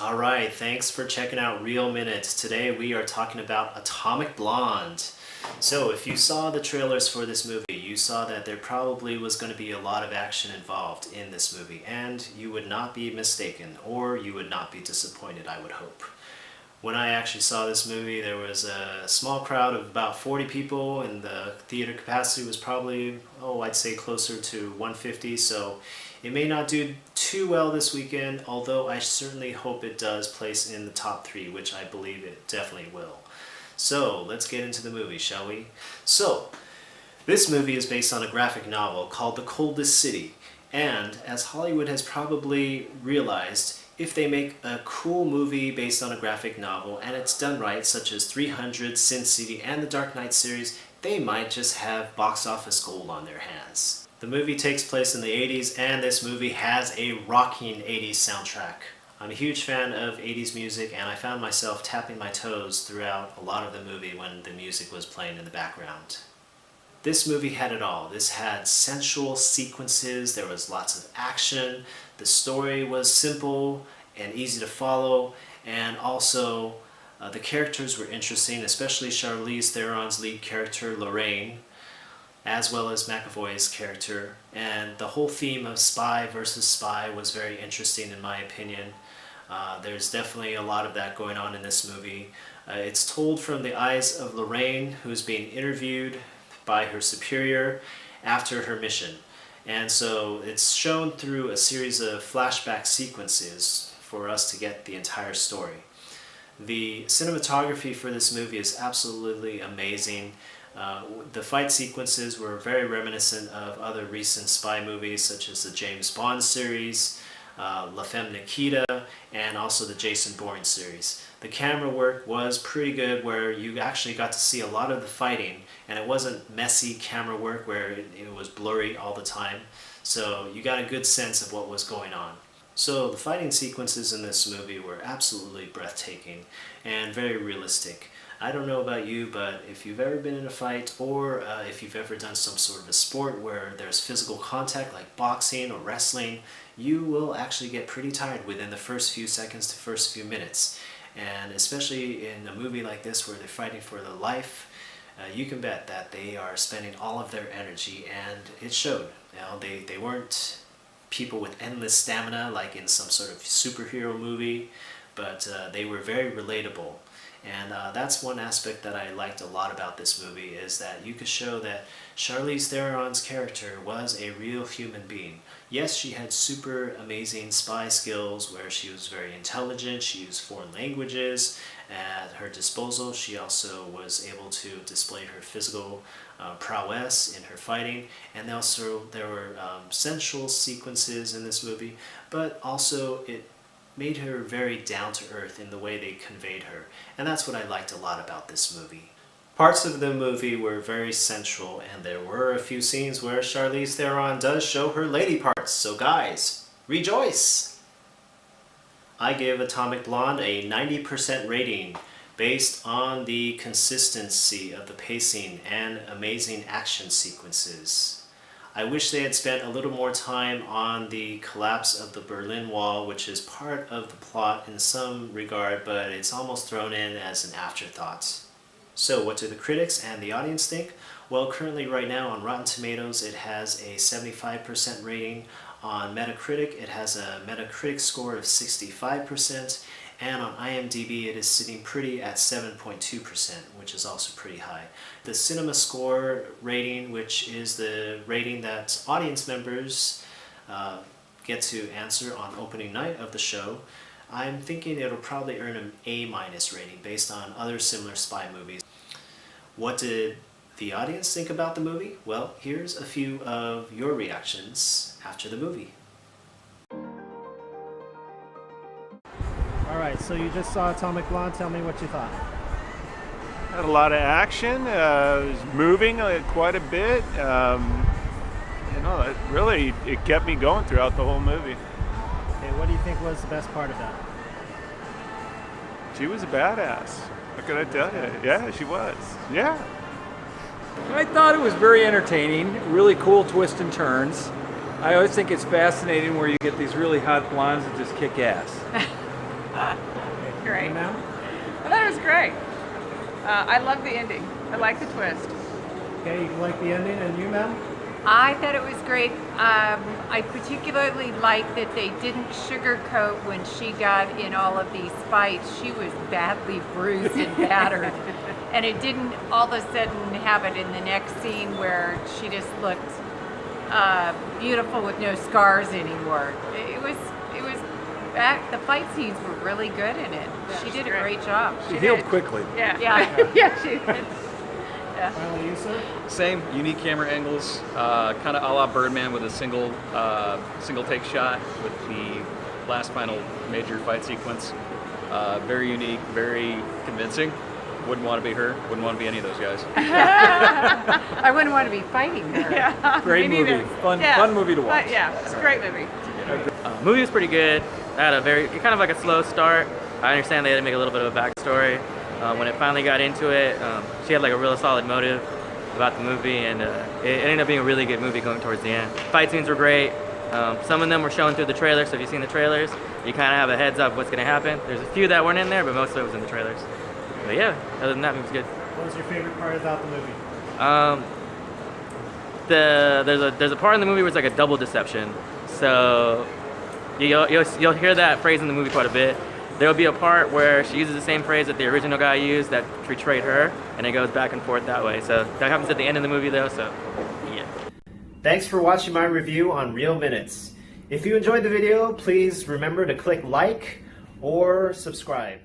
All right, thanks for checking out Real Minutes. Today we are talking about Atomic Blonde. So, if you saw the trailers for this movie, you saw that there probably was going to be a lot of action involved in this movie, and you would not be mistaken, or you would not be disappointed, I would hope. When I actually saw this movie, there was a small crowd of about 40 people, and the theater capacity was probably, I'd say closer to 150, so it may not do too well this weekend, although I certainly hope it does place in the top three, which I believe it definitely will. So, let's get into the movie, shall we? So, this movie is based on a graphic novel called The Coldest City, and as Hollywood has probably realized, if they make a cool movie based on a graphic novel and it's done right, such as 300, Sin City, and the Dark Knight series, they might just have box office gold on their hands. The movie takes place in the 80s, and this movie has a rocking 80s soundtrack. I'm a huge fan of 80s music, and I found myself tapping my toes throughout a lot of the movie when the music was playing in the background. This movie had it all. This had sensual sequences, there was lots of action, the story was simple and easy to follow, and also the characters were interesting, especially Charlize Theron's lead character, Lorraine, as well as McAvoy's character. And the whole theme of spy versus spy was very interesting in my opinion. There's definitely a lot of that going on in this movie. It's told from the eyes of Lorraine, who's being interviewed by her superior after her mission. And so it's shown through a series of flashback sequences for us to get the entire story. The cinematography for this movie is absolutely amazing. The fight sequences were very reminiscent of other recent spy movies such as the James Bond series, La Femme Nikita, and also the Jason Bourne series. The camera work was pretty good where you actually got to see a lot of the fighting, and it wasn't messy camera work where it was blurry all the time. So you got a good sense of what was going on. So the fighting sequences in this movie were absolutely breathtaking and very realistic. I don't know about you, but if you've ever been in a fight or if you've ever done some sort of a sport where there's physical contact like boxing or wrestling, you will actually get pretty tired within the first few seconds to first few minutes. And especially in a movie like this where they're fighting for their life, you can bet that they are spending all of their energy, and it showed. They weren't people with endless stamina like in some sort of superhero movie, but they were very relatable. And that's one aspect that I liked a lot about this movie, is that you could show that Charlize Theron's character was a real human being. Yes, she had super amazing spy skills where she was very intelligent, she used foreign languages at her disposal. She also was able to display her physical prowess in her fighting, and also there were sensual sequences in this movie, but also it made her very down to earth in the way they conveyed her, and that's what I liked a lot about this movie. Parts of the movie were very sensual, and there were a few scenes where Charlize Theron does show her lady parts, so guys, rejoice! I give Atomic Blonde a 90% rating based on the consistency of the pacing and amazing action sequences. I wish they had spent a little more time on the collapse of the Berlin Wall, which is part of the plot in some regard, but it's almost thrown in as an afterthought. So what do the critics and the audience think? Well, currently right now on Rotten Tomatoes it has a 75% rating. On Metacritic it has a Metacritic score of 65%, and on IMDb it is sitting pretty at 7.2%, which is also pretty high. The Cinema Score rating, which is the rating that audience members get to answer on opening night of the show, I'm thinking it'll probably earn an A- rating based on other similar spy movies. What did the audience think about the movie? Well, here's a few of your reactions after the movie. Alright, so you just saw Atomic Blonde. Tell me what you thought. Had a lot of action. It was moving quite a bit. It kept me going throughout the whole movie. Okay, what do you think was the best part of that? She was a badass. What can I tell you? Yeah, she was. Yeah. I thought it was very entertaining, really cool twists and turns. I always think it's fascinating where you get these really hot blondes that just kick ass. Great. Ma'am? I thought it was great. I love the ending. I like the twist. Okay, you like the ending, and you, ma'am? I thought it was great. I particularly liked that they didn't sugarcoat when she got in all of these fights. She was badly bruised and battered. And it didn't all of a sudden have it in the next scene where she just looked beautiful with no scars anymore. The fight scenes were really good in it. She did a great job. She healed quickly. Yeah. Yeah. Yeah, she did. Finally, you, sir? Same, unique camera angles, kind of a la Birdman with a single take shot with the last final major fight sequence. Very unique, very convincing. Wouldn't want to be her, wouldn't want to be any of those guys. I wouldn't want to be fighting her. Yeah. Great Me neither. movie. Fun Yeah. fun movie to watch. But yeah, it's a great movie. Movie was pretty good. I had a kind of like a slow start. I understand they had to make a little bit of a backstory. When it finally got into it, she had like a real solid motive about the movie, and it ended up being a really good movie going towards the end. Fight scenes were great. Some of them were shown through the trailers, so if you've seen the trailers, you kind of have a heads up what's going to happen. There's a few that weren't in there, but most of it was in the trailers. But yeah, other than that, it was good. What was your favorite part about the movie? There's a part in the movie where it's like a double deception. So you'll hear that phrase in the movie quite a bit. There'll be a part where she uses the same phrase that the original guy used that portrayed her, and it goes back and forth that way. So that happens at the end of the movie though, so yeah. Thanks for watching my review on Real Minutes. If you enjoyed the video, please remember to click like or subscribe.